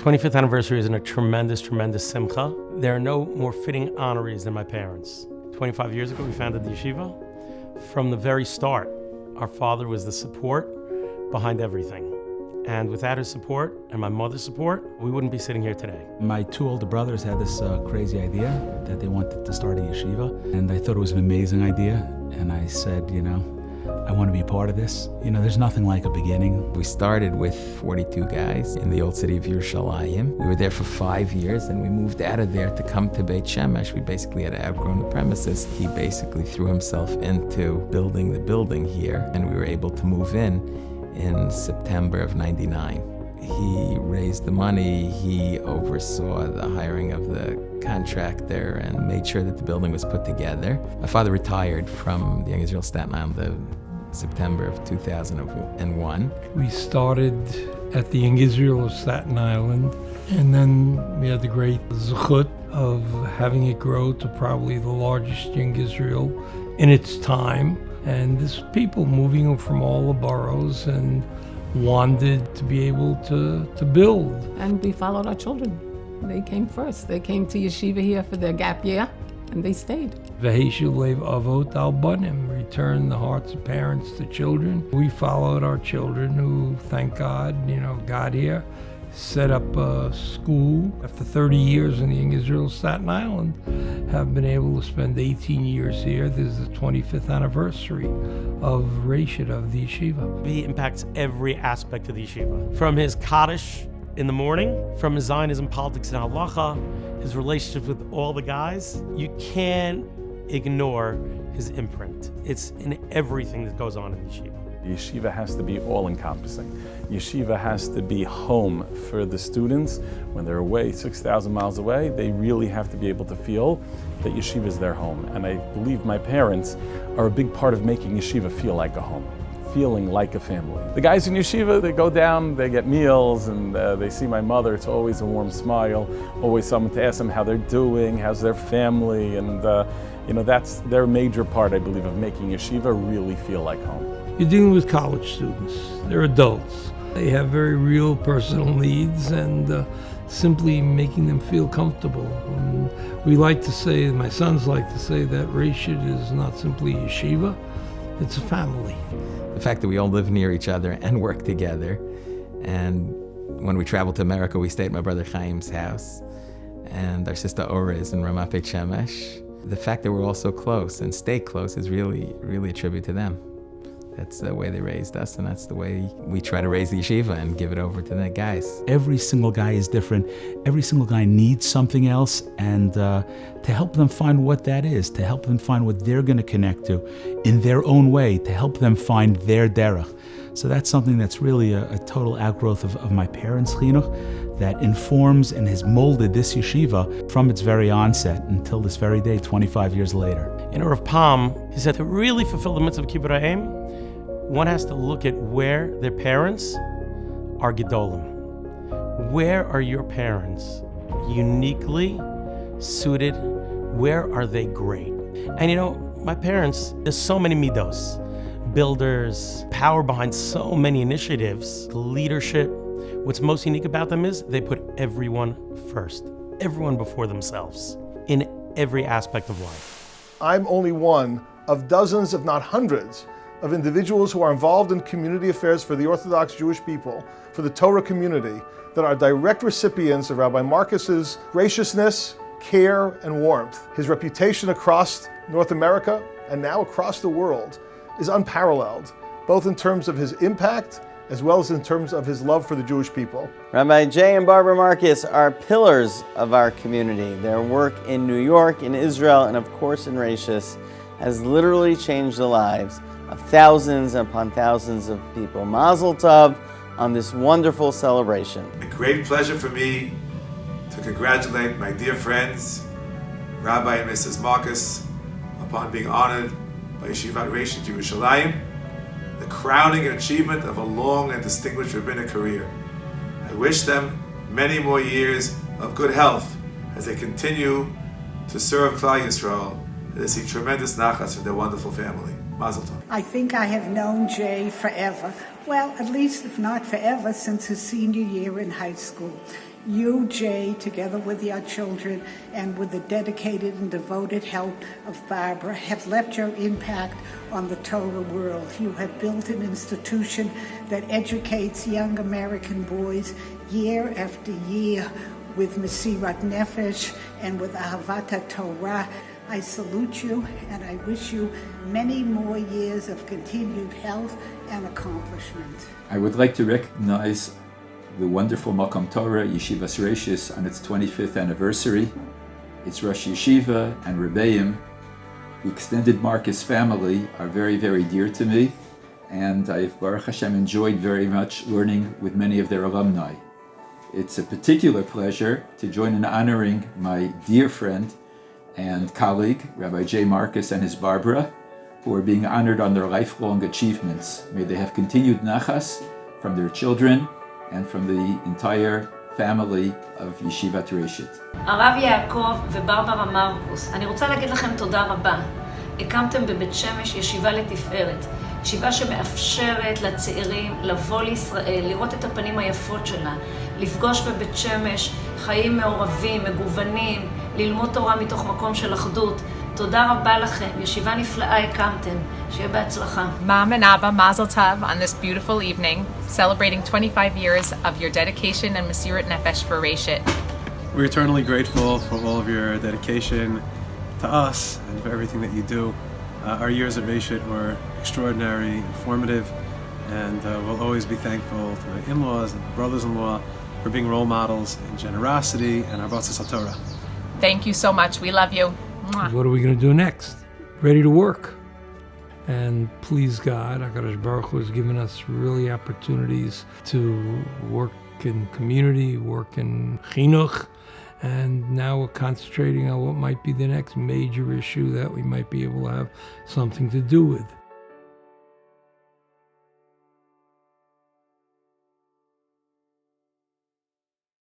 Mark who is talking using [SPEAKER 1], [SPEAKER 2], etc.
[SPEAKER 1] 25th anniversary is a tremendous, tremendous simcha. There are no more fitting honorees than my parents. 25 years ago, we founded the yeshiva. From the very start, our father was the support behind everything. And without his support and my mother's support, we wouldn't be sitting here today.
[SPEAKER 2] My two older brothers had this crazy idea that they wanted to start a yeshiva. And I thought it was an amazing idea. And I said, I want to be a part of this. There's nothing like a beginning.
[SPEAKER 3] We started with 42 guys in the old city of Yerushalayim. We were there for 5 years, and we moved out of there to come to Beit Shemesh. We basically had outgrown the premises. He basically threw himself into building the building here, and we were able to move in September of '99. He raised the money, he oversaw the hiring of the contractor and made sure that the building was put together. My father retired from the Young Israel Staten Island in September of 2001.
[SPEAKER 4] We started at the Young Israel of Staten Island, and then we had the great zechut of having it grow to probably the largest Young Israel in its time. And there's people moving from all the boroughs and wanted to be able to build.
[SPEAKER 5] And we followed our children. They came first. They came to yeshiva here for their gap year, and they stayed.
[SPEAKER 4] V'heishu lev avot al banim, return the hearts of parents to children. We followed our children who, thank God, got here, set up a school. After 30 years in the Young Israel Staten Island, have been able to spend 18 years here. This is the 25th anniversary of Reshit, of the yeshiva.
[SPEAKER 1] He impacts every aspect of the yeshiva. From his Kaddish in the morning, from his Zionism, politics, and halacha, his relationship with all the guys, you can't ignore his imprint. It's in everything that goes on in the yeshiva.
[SPEAKER 6] Yeshiva has to be all-encompassing. Yeshiva has to be home for the students. When they're away, 6,000 miles away, they really have to be able to feel that yeshiva is their home. And I believe my parents are a big part of making yeshiva feel like a home, feeling like a family. The guys in yeshiva, they go down, they get meals, and they see my mother. It's always a warm smile, always someone to ask them how they're doing, how's their family, and that's their major part, I believe, of making yeshiva really feel like home.
[SPEAKER 4] You're dealing with college students. They're adults. They have very real personal needs, and simply making them feel comfortable. And we like to say, my sons like to say, that Reshit is not simply yeshiva, it's a family.
[SPEAKER 3] The fact that we all live near each other and work together, and when we travel to America, we stay at my brother Chaim's house, and our sister Ora is in Ramat Beit Shemesh. The fact that we're all so close and stay close is really, really a tribute to them. That's the way they raised us, and that's the way we try to raise the yeshiva and give it over to the guys.
[SPEAKER 2] Every single guy is different. Every single guy needs something else, and to help them find what that is, to help them find what they're going to connect to in their own way, to help them find their derech. So that's something that's really a total outgrowth of my parents' chinuch that informs and has molded this yeshiva from its very onset until this very day, 25 years later.
[SPEAKER 1] In Rav Pam, he said to really fulfill the mitzvah of Kibbur Ha'im, one has to look at where their parents are gedolim. Where are your parents uniquely suited? Where are they great? And my parents, there's so many midos, builders, power behind so many initiatives, leadership. What's most unique about them is they put everyone first, everyone before themselves, in every aspect of life.
[SPEAKER 7] I'm only one of dozens, if not hundreds, of individuals who are involved in community affairs for the Orthodox Jewish people, for the Torah community, that are direct recipients of Rabbi Marcus's graciousness, care, and warmth. His reputation across North America and now across the world is unparalleled, both in terms of his impact as well as in terms of his love for the Jewish people.
[SPEAKER 8] Rabbi Jay and Barbara Marcus are pillars of our community. Their work in New York, in Israel, and of course in Rashis has literally changed the lives of thousands upon thousands of people. Mazel Tov on this wonderful celebration.
[SPEAKER 9] A great pleasure for me to congratulate my dear friends, Rabbi and Mrs. Marcus, upon being honored by Yeshivat Reshit Yerushalayim, the crowning achievement of a long and distinguished rabbinic career. I wish them many more years of good health as they continue to serve Klal Yisrael, and they see tremendous nachas from their wonderful family. Mazel tov.
[SPEAKER 10] I think I have known Jay forever. Well, at least if not forever, since his senior year in high school. You, Jay, together with your children and with the dedicated and devoted help of Barbara, have left your impact on the Torah world. You have built an institution that educates young American boys year after year with Mesirat Nefesh and with Ahavat Torah. I salute you and I wish you many more years of continued health and accomplishment.
[SPEAKER 11] I would like to recognize the wonderful Makom Torah, Yeshivas Reishis, on its 25th anniversary. Its Rosh Yeshiva and Rebbeim, the extended Marcus family, are very, very dear to me, and I've, Baruch Hashem, enjoyed very much learning with many of their alumni. It's a particular pleasure to join in honoring my dear friend and colleague, Rabbi Jay Marcus and his Barbara, who are being honored on their lifelong achievements. May they have continued nachas from their children and from the entire family of Yeshivat Reshit.
[SPEAKER 12] הרב יעקב וברברה מרקוס, אני רוצה להגיד לכם תודה רבה. הקמתם בבית שמש ישיבה לתפארת, ישיבה שמאפשרת לצעירים לבוא לישראל, לראות את הפנים היפות שלה, לפגוש בבית שמש חיים מעורבים, מגוונים, ללמוד תורה מתוך מקום של אחדות. תודה רבה לכם, ישיבה נפלאה הקמתם, שיהיה בהצלחה.
[SPEAKER 13] Mom and Abba, Mazel Tov on this beautiful evening, celebrating 25 years of your dedication and Mesirat Nefesh for Reshit.
[SPEAKER 14] We're eternally grateful for all of your dedication to us and for everything that you do. Our years at Reshit were extraordinary, informative, and we'll always be thankful to my in-laws and brothers-in-law for being role models in generosity and Avodas HaTorah.
[SPEAKER 13] Thank you so much. We love you. Mwah.
[SPEAKER 4] What are we going to do next? Ready to work. And please God, HaKadosh Baruch Hu has given us really opportunities to work in community, work in chinuch, and now we're concentrating on what might be the next major issue that we might be able to have something to do with.